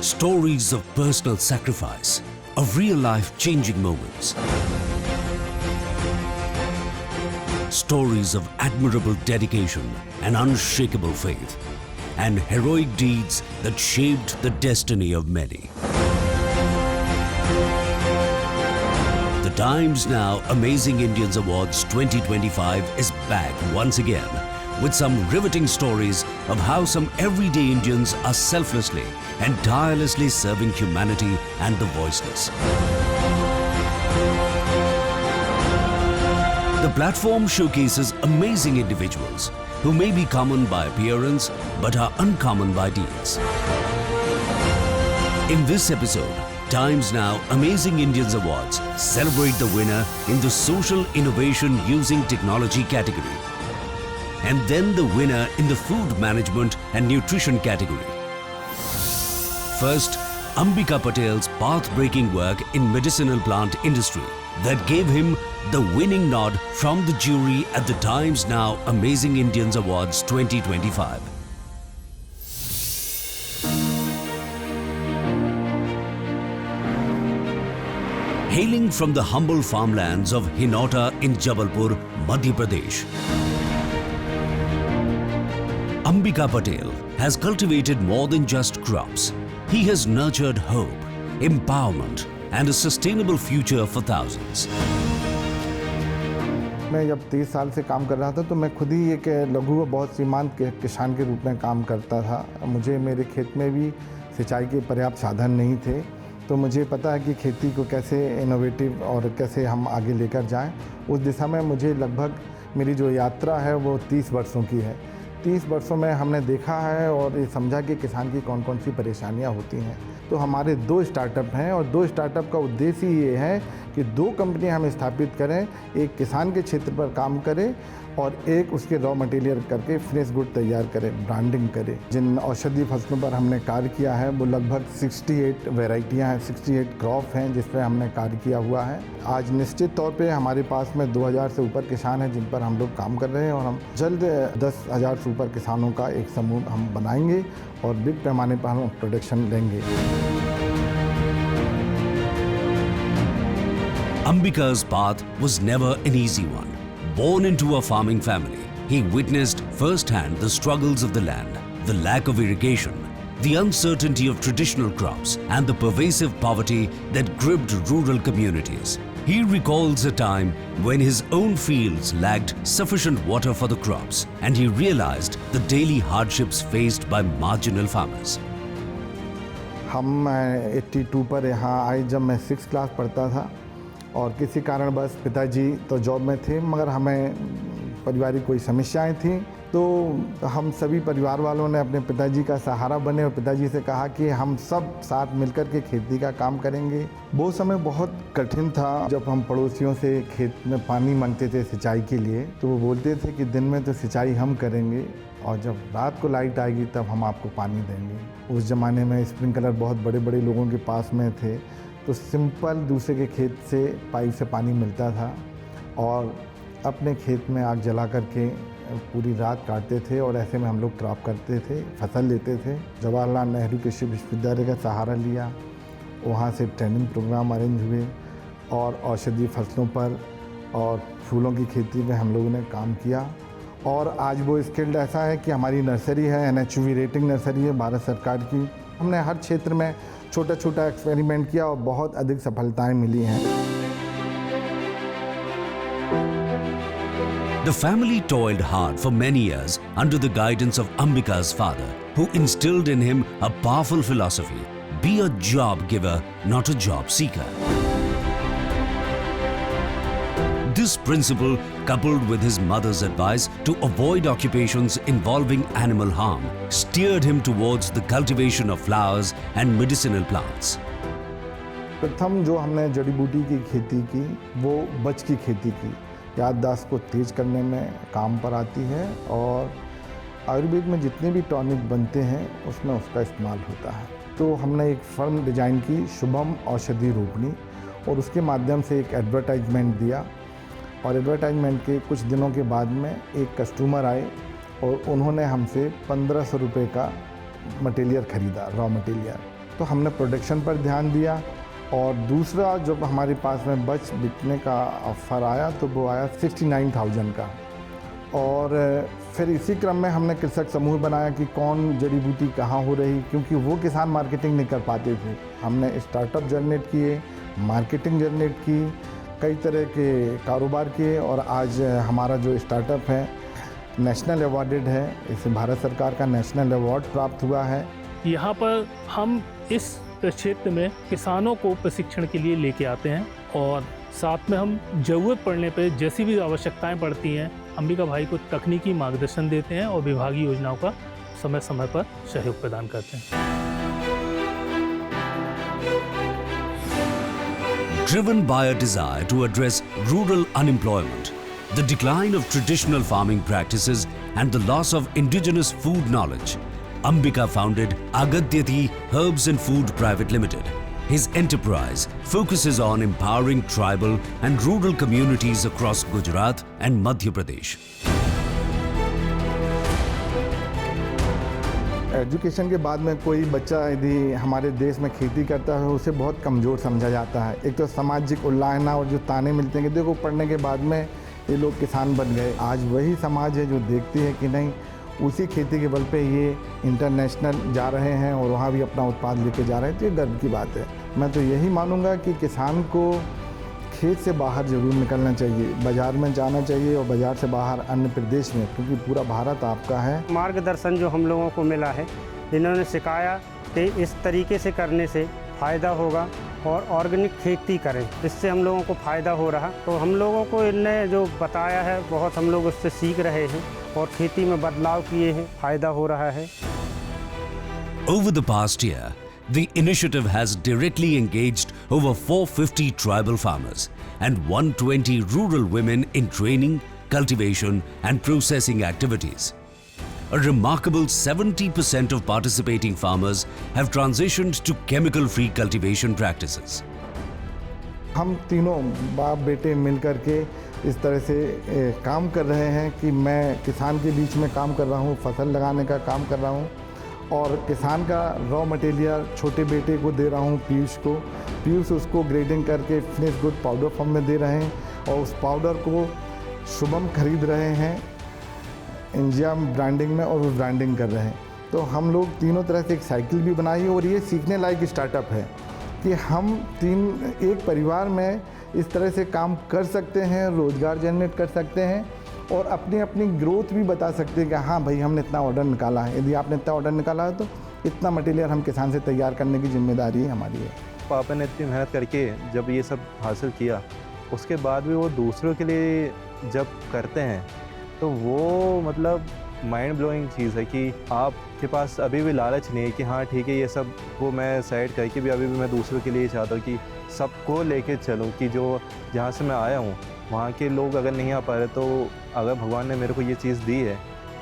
Stories of personal sacrifice, of real-life changing moments. Stories of admirable dedication and unshakable faith, and heroic deeds that shaped the destiny of many. The Times Now Amazing Indians Awards 2025 is back once again with some riveting stories of how some everyday Indians are selflessly and tirelessly serving humanity and the voiceless. The platform showcases amazing individuals who may be common by appearance but are uncommon by deeds. In this episode, Times Now Amazing Indians Awards celebrate the winner in the Social Innovation Using Technology category, and then the winner in the Food Management and Nutrition category. First, Ambika Patel's path-breaking work in medicinal plant industry that gave him the winning nod from the jury at the Times Now Amazing Indians Awards 2025. Hailing from the humble farmlands of Hinauta in Jabalpur, Madhya Pradesh, Ambika Patel has cultivated more than just crops. He has nurtured hope, empowerment, and a sustainable future for thousands. मैं जब 30 साल से काम कर रहा था तो मैं खुद ही एक लघु व बहुत सीमांत किसान के रूप में काम करता था। मुझे मेरे खेत में भी सिंचाई के पर्याप्त साधन नहीं थे, तो मुझे पता है कि खेती को कैसे इनोवेटिव और कैसे हम आगे लेकर जाएं। उस दिशा में मुझे लगभग मेरी जो यात्रा है वो 30 वर्षों की है। 30 वर्षों में हमने देखा है और ये समझा कि किसान की कौन कौन सी परेशानियां होती हैं। तो हमारे 2 स्टार्टअप हैं और 2 स्टार्टअप का उद्देश्य ये है कि 2 कंपनियां हम स्थापित करें, एक किसान के क्षेत्र पर काम करें और एक उसके रॉ मटेरियल करके फिनिश गुड तैयार करें, ब्रांडिंग करें। जिन औषधि फसलों पर हमने कार्य किया है वो लगभग 68 वैरायटियाँ हैं, 68 क्रॉप हैं जिस पर हमने कार्य किया हुआ है। आज निश्चित तौर पे हमारे पास में 2000 से ऊपर किसान हैं जिन पर हम लोग काम कर रहे हैं और हम जल्द 10,000 से ऊपर किसानों का एक समूह हम बनाएंगे और बिग पैमाने पर हम प्रोडक्शन लेंगे। Ambika's path was never an easy one. Born into a farming family, he witnessed firsthand the struggles of the land, the lack of irrigation, the uncertainty of traditional crops, and the pervasive poverty that gripped rural communities. He recalls a time when his own fields lacked sufficient water for the crops, and he realized the daily hardships faced by marginal farmers. हम 82 पर यहाँ आए जब मैं 6th class पढ़ता था और किसी कारणवश पिताजी तो जॉब में थे, मगर हमें पारिवारिक कोई समस्याएं थी, तो हम सभी परिवार वालों ने अपने पिताजी का सहारा बने और पिताजी से कहा कि हम सब साथ मिलकर के खेती का काम करेंगे। वो समय बहुत कठिन था जब हम पड़ोसियों से खेत में पानी मांगते थे सिंचाई के लिए, तो वो बोलते थे कि दिन में तो सिंचाई हम करेंगे और जब रात को लाइट आएगी तब हम आपको पानी देंगे। उस ज़माने में स्प्रिंकलर बहुत बड़े बड़े लोगों के पास में थे, तो सिंपल दूसरे के खेत से पाइप से पानी मिलता था और अपने खेत में आग जला करके पूरी रात काटते थे और ऐसे में हम लोग क्रॉप करते थे, फसल लेते थे। जवाहरलाल नेहरू कृषि विश्वविद्यालय का सहारा लिया, वहाँ से ट्रेनिंग प्रोग्राम अरेंज हुए और औषधि फसलों पर और फूलों की खेती में हम लोगों ने काम किया और आज वो स्किल्ड ऐसा है कि हमारी नर्सरी है, NHV रेटिंग नर्सरी है भारत सरकार की। हमने हर क्षेत्र में छोटा छोटा एक्सपेरिमेंट किया और बहुत अधिक सफलताएं मिली हैं। The family toiled hard for many years under the guidance of Ambika's father, who instilled in him a powerful philosophy: be a job giver, not a job seeker. This principle, coupled with his mother's advice to avoid occupations involving animal harm, steered him towards the cultivation of flowers and medicinal plants. प्रथम जो हमने जड़ी बूटी की खेती की वो बच की खेती की, याददाश्त को तेज करने में काम पर आती है और आयुर्वेद में जितने भी टॉनिक बनते हैं उसमें उसका इस्तेमाल होता है। तो हमने एक फर्म डिजाइन की, शुभम औषधि रोपणी, और उसके माध्यम से एक एडवर्टाइजमेंट दिया और एडवर्टाइजमेंट के कुछ दिनों के बाद में एक कस्टमर आए और उन्होंने हमसे 1500 रुपये का मटेरियल ख़रीदा, रॉ मटेरियल। तो हमने प्रोडक्शन पर ध्यान दिया। और दूसरा जब हमारे पास में बच बिकने का ऑफ़र आया तो वो आया 69,000 का। और फिर इसी क्रम में हमने कृषक समूह बनाया कि कौन जड़ी बूटी कहाँ हो रही, क्योंकि वो किसान मार्केटिंग नहीं कर पाते थे। हमने स्टार्टअप जनरेट किए, मार्केटिंग जनरेट की, कई तरह के कारोबार किए और आज हमारा जो स्टार्टअप है नेशनल अवार्डेड है। इसे भारत सरकार का नेशनल अवार्ड प्राप्त हुआ है। यहाँ पर हम इस क्षेत्र में किसानों को प्रशिक्षण के लिए लेके आते हैं और साथ में हम ज़रूरत पड़ने पर जैसी भी आवश्यकताएं पड़ती हैं अंबिका भाई को तकनीकी मार्गदर्शन देते हैं और विभागीय योजनाओं का समय समय पर सहयोग प्रदान करते हैं। Driven by a desire to address rural unemployment, the decline of traditional farming practices and the loss of indigenous food knowledge, Ambika founded Agadyati Herbs Food Pvt. His enterprise focuses on empowering tribal and rural communities across Gujarat and Madhya Pradesh. Education के बाद में कोई बच्चा यदि हमारे देश में खेती करता है उसे बहुत कमज़ोर समझा जाता है। एक तो सामाजिक उल्लाहना और जो ताने मिलते हैं कि देखो पढ़ने के बाद में ये लोग किसान बन गए। आज वही समाज है जो देखती है कि नहीं, उसी खेती के बल पे ये इंटरनेशनल जा रहे हैं और वहाँ भी अपना उत्पाद लेके जा रहे हैं, तो ये गर्व की बात है। मैं तो यही मानूंगा कि किसान को खेत से बाहर ज़रूर निकलना चाहिए, बाज़ार में जाना चाहिए और बाज़ार से बाहर अन्य प्रदेश में, क्योंकि पूरा भारत आपका है। मार्गदर्शन जो हम लोगों को मिला है, इन्होंने सिखाया कि इस तरीके से करने से फ़ायदा होगा और ऑर्गेनिक खेती करें, इससे हम लोगों को फ़ायदा हो रहा। तो हम लोगों को इनने जो बताया है बहुत हम लोग उससे सीख रहे हैं और खेती में बदलाव किए हैं, फ़ायदा हो रहा है। Over the past year, the initiative has directly engaged over 450 tribal farmers and 120 rural women in training, cultivation and processing activities. A remarkable 70% of participating farmers have transitioned to chemical-free cultivation practices. हम तीनों बाप बेटे मिलकर के इस तरह से काम कर रहे हैं कि मैं किसान के बीच में काम कर रहा हूँ, फसल लगाने का काम कर रहा हूँ और किसान का रॉ मटेरियल छोटे बेटे को दे रहा हूँ, पीयूष को। पीयूष उसको ग्रेडिंग करके फिनिश गुड पाउडर फॉर्म में दे रहे हैं और उस पाउडर को शुभम खरीद रहे हैं इंडिया ब्रांडिंग में और वो ब्रांडिंग कर रहे हैं। तो हम लोग तीनों तरह से एक साइकिल भी बनाई और ये सीखने लायक स्टार्टअप है कि हम तीन एक परिवार में इस तरह से काम कर सकते हैं, रोज़गार जनरेट कर सकते हैं और अपनी अपनी ग्रोथ भी बता सकते हैं कि हाँ भाई हमने इतना ऑर्डर निकाला है। यदि आपने इतना ऑर्डर निकाला है तो इतना मटेरियल हम किसान से तैयार करने की जिम्मेदारी हमारी है। पापा ने इतनी मेहनत करके जब ये सब हासिल किया, उसके बाद भी वो दूसरों के लिए जब करते हैं तो वो मतलब माइंड ब्लोइंग चीज़ है कि आपके पास अभी भी लालच नहीं है कि हाँ ठीक है ये सब वो मैं साइड करके भी अभी भी मैं दूसरों के लिए चाहता हूँ कि सबको लेके चलूँ कि जो जहाँ से मैं आया हूँ वहाँ के लोग अगर नहीं आ पा रहे तो अगर भगवान ने मेरे को ये चीज़ दी है,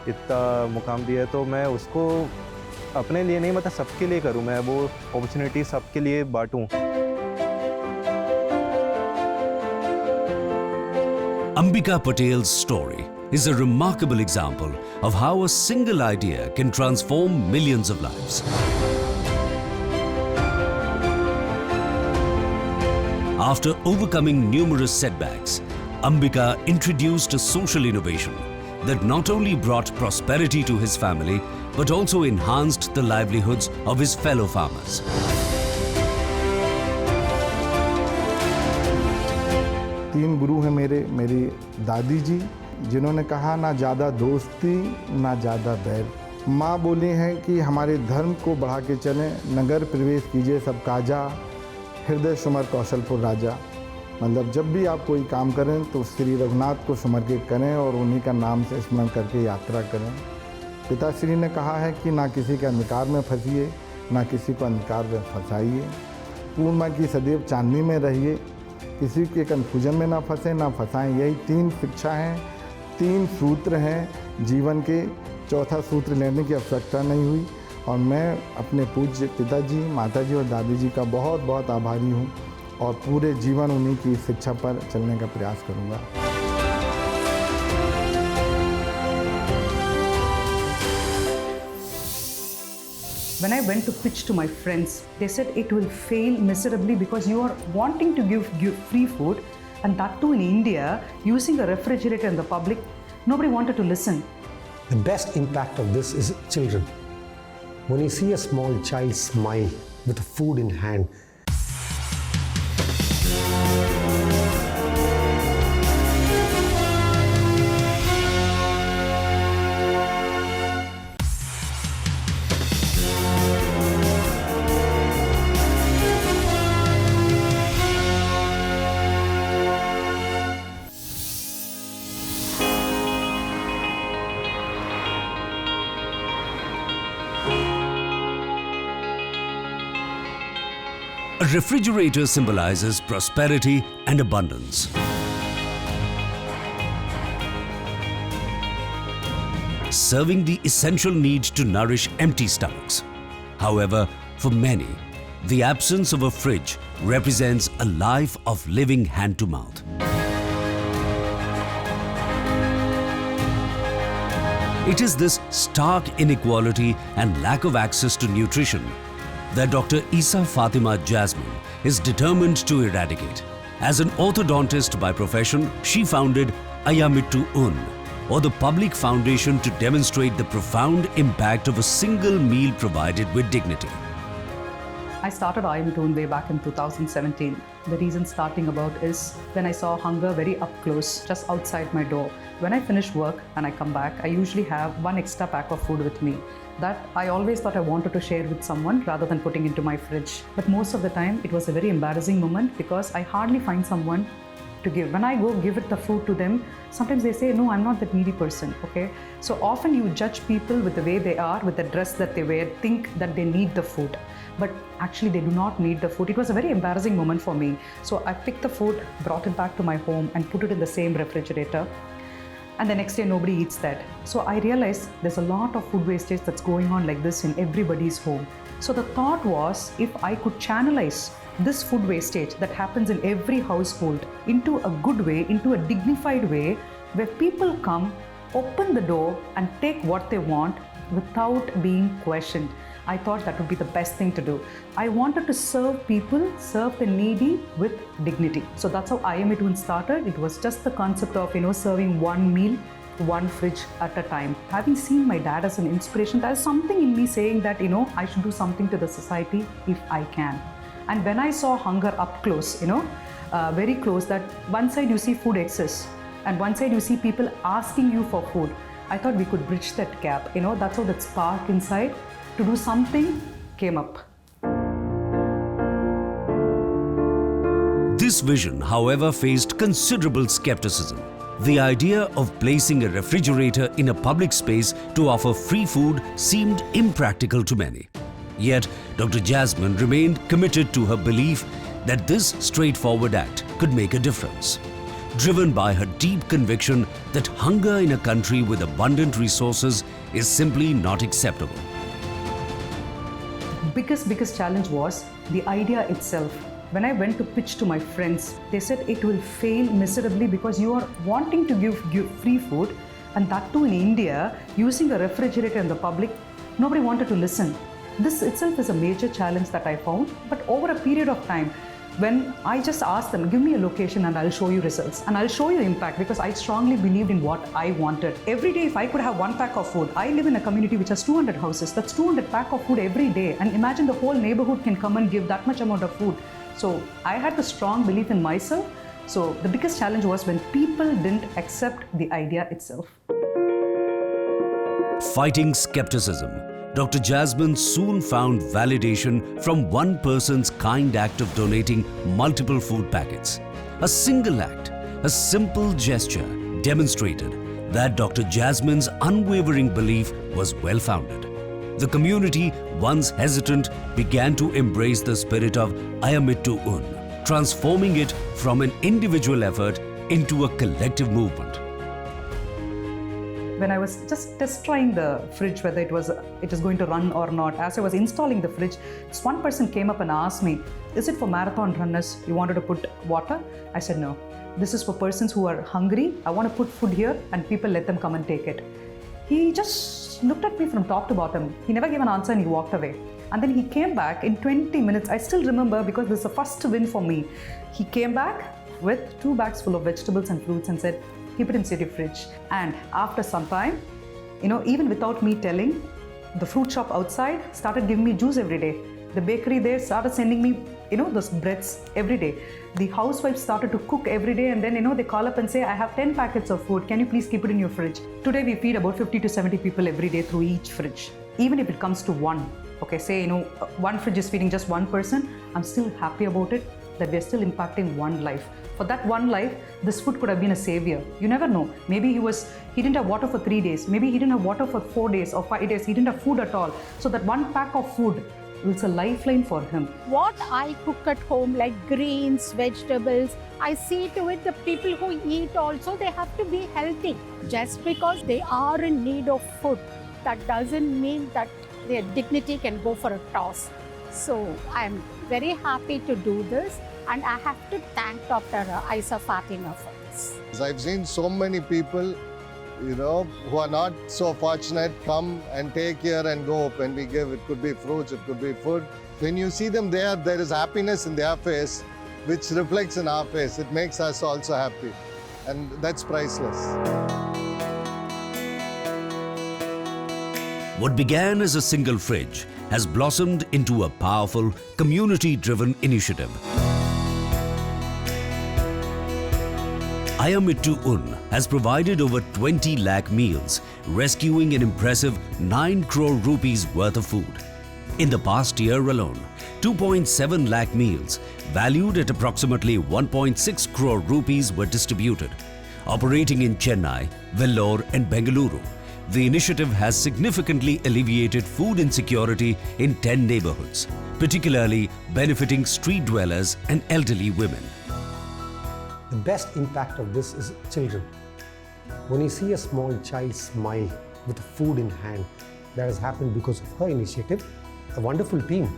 इतना मुकाम दिया है, तो मैं उसको अपने लिए नहीं मतलब सबके लिए करूँ, मैं वो अपॉर्चुनिटी सबके लिए बांटूँ। Ambika Patel's story is a remarkable example of how a single idea can transform millions of lives. After overcoming numerous setbacks, Ambika introduced a social innovation that not only brought prosperity to his family but also enhanced the livelihoods of his fellow farmers. तीन गुरु हैं मेरी दादी जी, जिन्होंने कहा ना ज़्यादा दोस्ती ना ज़्यादा बैर। माँ बोली हैं कि हमारे धर्म को बढ़ा के चलें, नगर प्रवेश कीजिए सब काजा, हृदय सुमर कौशलपुर राजा। मतलब जब भी आप कोई काम करें तो श्री रघुनाथ को सुमर के करें और उन्हीं का नाम से स्मरण करके यात्रा करें। पिताश्री ने कहा है कि ना किसी के अंधकार में फंसिए, ना किसी को अंधकार में फंसाइए, पूर्णिमा की सदैव चांदनी में रहिए, किसी के कन्फ्यूजन में ना फंसे ना फंसाएं। यही तीन शिक्षा हैं, तीन सूत्र हैं जीवन के। चौथा सूत्र लेने की आवश्यकता नहीं हुई और मैं अपने पूज्य पिताजी, माताजी और दादी जी का बहुत बहुत आभारी हूँ और पूरे जीवन उन्हीं की शिक्षा पर चलने का प्रयास करूँगा। When I went to pitch to my friends, they said it will fail miserably because you are wanting to give free food, and that too in India, using a refrigerator in the public. Nobody wanted to listen. The best impact of this is children. When you see a small child smile with food in hand, A refrigerator symbolizes prosperity and abundance. Serving the essential need to nourish empty stomachs. However, for many, the absence of a fridge represents a life of living hand to mouth. It is this stark inequality and lack of access to nutrition that Dr. Issa Fathima Jasmine is determined to eradicate. As an orthodontist by profession, she founded Ayyamittu Unn, or the public foundation to demonstrate the profound impact of a single meal provided with dignity. I started Ayyamittu Unn way back in 2017. The reason starting about is when I saw hunger very up close, just outside my door. When I finish work and I come back, I usually have one extra pack of food with me that I always thought I wanted to share with someone rather than putting into my fridge. But most of the time, it was a very embarrassing moment because I hardly find someone to give. When I go give it the food to them, sometimes they say, no, I'm not that needy person, okay? So often you judge people with the way they are, with the dress that they wear, think that they need the food. But actually they do not need the food. It was a very embarrassing moment for me. So I picked the food, brought it back to my home and put it in the same refrigerator. And the next day nobody eats that. So I realized there's a lot of food wastage that's going on like this in everybody's home. So the thought was, if I could channelize this food wastage that happens in every household into a good way, into a dignified way, where people come, open the door and take what they want without being questioned. I thought that would be the best thing to do. I wanted to serve people, serve the needy with dignity. So that's how Ayyamittu Unn started. It was just the concept of, serving one meal, one fridge at a time. Having seen my dad as an inspiration, there's something in me saying that, I should do something to the society if I can. And when I saw hunger up close, very close, that one side you see food excess and one side you see people asking you for food, I thought we could bridge that gap. That's how that spark inside to do something came up. This vision, however, faced considerable skepticism. The idea of placing a refrigerator in a public space to offer free food seemed impractical to many. Yet, Dr. Jasmine remained committed to her belief that this straightforward act could make a difference. Driven by her deep conviction that hunger in a country with abundant resources is simply not acceptable. Biggest challenge was the idea itself. When I went to pitch to my friends, they said it will fail miserably because you are wanting to give free food, and that too in India, using a refrigerator in the public. Nobody wanted to listen. This itself is a major challenge that I found, but over a period of time, when I just asked them, give me a location and I'll show you results and I'll show you impact, because I strongly believed in what I wanted. Every day, if I could have one pack of food, I live in a community which has 200 houses. That's 200 pack of food every day. And imagine the whole neighborhood can come and give that much amount of food. So I had the strong belief in myself. So the biggest challenge was when people didn't accept the idea itself. Fighting skepticism, Dr. Jasmine soon found validation from one person's kind act of donating multiple food packets. A single act, a simple gesture demonstrated that Dr. Jasmine's unwavering belief was well-founded. The community, once hesitant, began to embrace the spirit of Ayyamittu Unn, transforming it from an individual effort into a collective movement. When I was just test trying the fridge, whether it is going to run or not, as I was installing the fridge, this one person came up and asked me, is it for marathon runners? You wanted to put water? I said, no. This is for persons who are hungry. I want to put food here and people let them come and take it. He just looked at me from top to bottom. He never gave an answer and he walked away. And then he came back in 20 minutes. I still remember because this is the first win for me. He came back with 2 bags full of vegetables and fruits and said, keep it inside your fridge. And after some time, even without me telling, the fruit shop outside started giving me juice every day. The bakery there started sending me, those breads every day. The housewives started to cook every day, and then, they call up and say, I have 10 packets of food. Can you please keep it in your fridge? Today, we feed about 50 to 70 people every day through each fridge. Even if it comes to one, okay, say, one fridge is feeding just one person, I'm still happy about it, that we're still impacting one life. For that one life, this food could have been a savior. You never know. Maybe he didn't have water for 3 days. Maybe he didn't have water for 4 days or 5 days. He didn't have food at all. So that one pack of food was a lifeline for him. What I cook at home, like greens, vegetables, I see to it the people who eat also, they have to be healthy. Just because they are in need of food, that doesn't mean that their dignity can go for a toss. So I'm very happy to do this, and I have to thank Dr. Issa Fathima for this. I've seen so many people, who are not so fortunate come and take here and go when we give. It could be fruits, it could be food. When you see them there is happiness in their face, which reflects in our face. It makes us also happy, and that's priceless. What began as a single fridge has blossomed into a powerful, community-driven initiative. Ayyamittu Unn has provided over 20 lakh meals, rescuing an impressive 9 crore rupees worth of food. In the past year alone, 2.7 lakh meals, valued at approximately 1.6 crore rupees, were distributed. Operating in Chennai, Vellore and Bengaluru, the initiative has significantly alleviated food insecurity in 10 neighborhoods, particularly benefiting street dwellers and elderly women. The best impact of this is children. When you see a small child smile with food in hand, that has happened because of her initiative, a wonderful team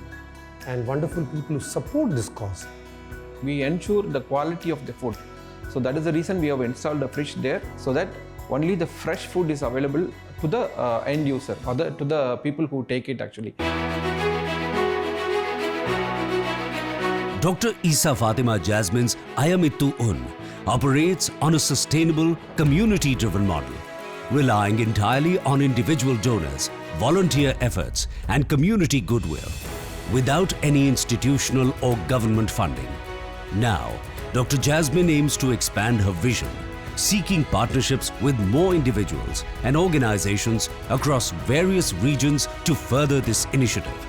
and wonderful people who support this cause. We ensure the quality of the food. So that is the reason we have installed a fridge there, so that only the fresh food is available to the end user or to the people who take it actually. Dr. Issa Fathima Jasmine's Ayyamittu Unn operates on a sustainable, community-driven model, relying entirely on individual donors, volunteer efforts and community goodwill, without any institutional or government funding. Now, Dr. Jasmine aims to expand her vision, seeking partnerships with more individuals and organizations across various regions to further this initiative.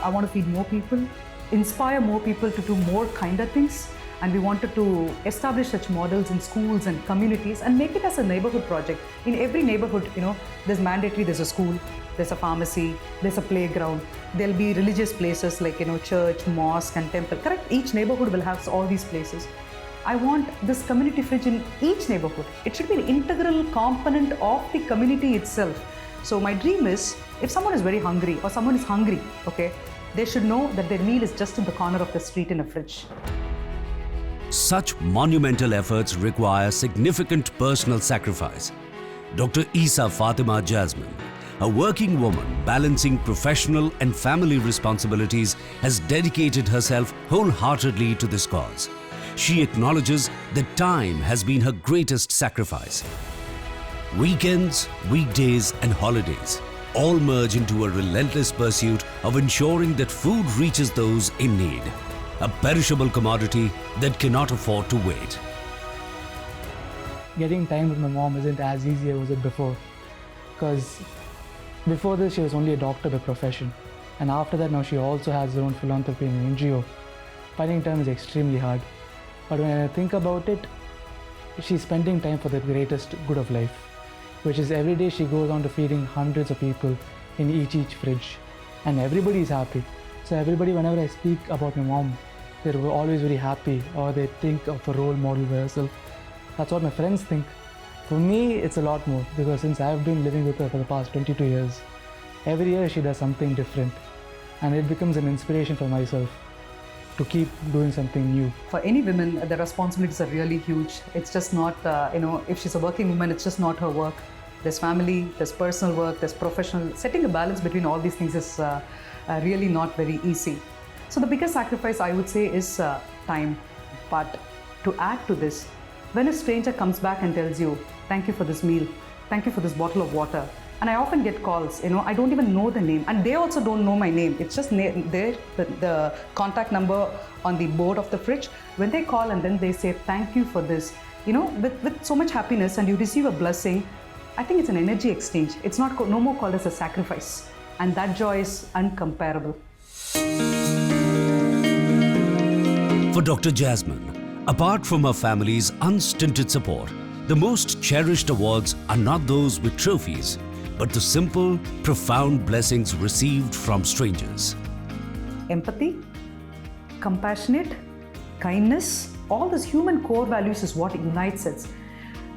I want to feed more people, inspire more people to do more kinder things, and we wanted to establish such models in schools and communities and make it as a neighborhood project. In every neighborhood, there's a school, there's a pharmacy, there's a playground, there'll be religious places like, church, mosque and temple. Correct? Each neighborhood will have all these places. I want this community fridge in each neighborhood. It should be an integral component of the community itself. So my dream is, if someone is very hungry or someone is hungry, okay, they should know that their meal is just in the corner of the street in a fridge. Such monumental efforts require significant personal sacrifice. Dr. Issa Fathima Jasmine, a working woman balancing professional and family responsibilities, has dedicated herself wholeheartedly to this cause. She acknowledges that time has been her greatest sacrifice. Weekends, weekdays and holidays all merge into a relentless pursuit of ensuring that food reaches those in need, a perishable commodity that cannot afford to wait. Getting time with my mom isn't as easy as it was before, because before this she was only a doctor by profession, and after that now she also has her own philanthropy and NGO. Finding time is extremely hard, but when I think about it, she's spending time for the greatest good of life, which is every day she goes on to feeding hundreds of people in each fridge, and everybody is happy. So everybody, whenever I speak about my mom, they're always very happy, or they think of a role model for herself. That's what my friends think. For me, it's a lot more, because since I've been living with her for the past 22 years, every year she does something different, and it becomes an inspiration for myself to keep doing something new. For any women, the responsibilities are really huge. It's just not, if she's a working woman, it's just not her work. There's family, there's personal work, there's professional. Setting a balance between all these things is really not very easy. So the biggest sacrifice I would say is time. But to add to this, when a stranger comes back and tells you, thank you for this meal, thank you for this bottle of water, and I often get calls, I don't even know the name, and they also don't know my name. It's just there, the contact number on the board of the fridge. When they call and then they say, thank you for this, with so much happiness, and you receive a blessing, I think it's an energy exchange. It's no more called as a sacrifice. And that joy is uncomparable. For Dr. Jasmine, apart from her family's unstinted support, the most cherished awards are not those with trophies, but the simple, profound blessings received from strangers. Empathy, compassionate, kindness, all these human core values is what unites us.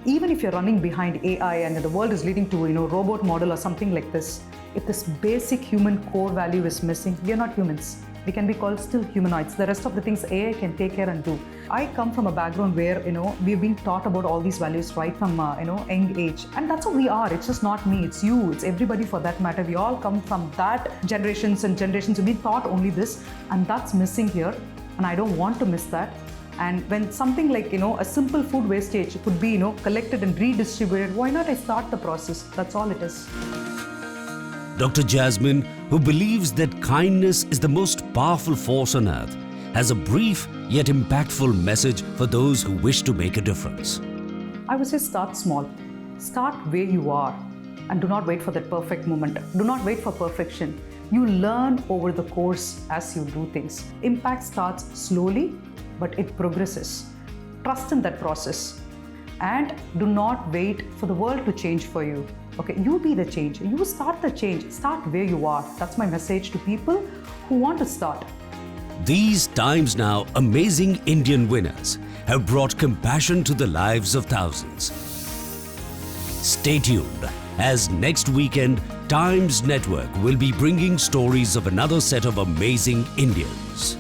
Even if you're running behind AI and the world is leading to robot model or something like this, if this basic human core value is missing, we are not humans. We can be called still humanoids. The rest of the things AI can take care and do. I come from a background where we've been taught about all these values right from young age, and that's who we are. It's just not me, it's you, it's everybody for that matter. We all come from that generations and generations. We've been taught only this, and that's missing here, and I don't want to miss that. And when something like a simple food wastage could be collected and redistributed, why not I start the process? That's all it is. Dr. Jasmine, who believes that kindness is the most powerful force on earth, has a brief yet impactful message for those who wish to make a difference. I would say start small. Start where you are and do not wait for that perfect moment. Do not wait for perfection. You learn over the course as you do things. Impact starts slowly, but it progresses. Trust in that process and do not wait for the world to change for you. Okay, you be the change. You start the change. Start where you are. That's my message to people who want to start. These Times Now amazing Indian winners have brought compassion to the lives of thousands. Stay tuned, as next weekend, Times Network will be bringing stories of another set of amazing Indians.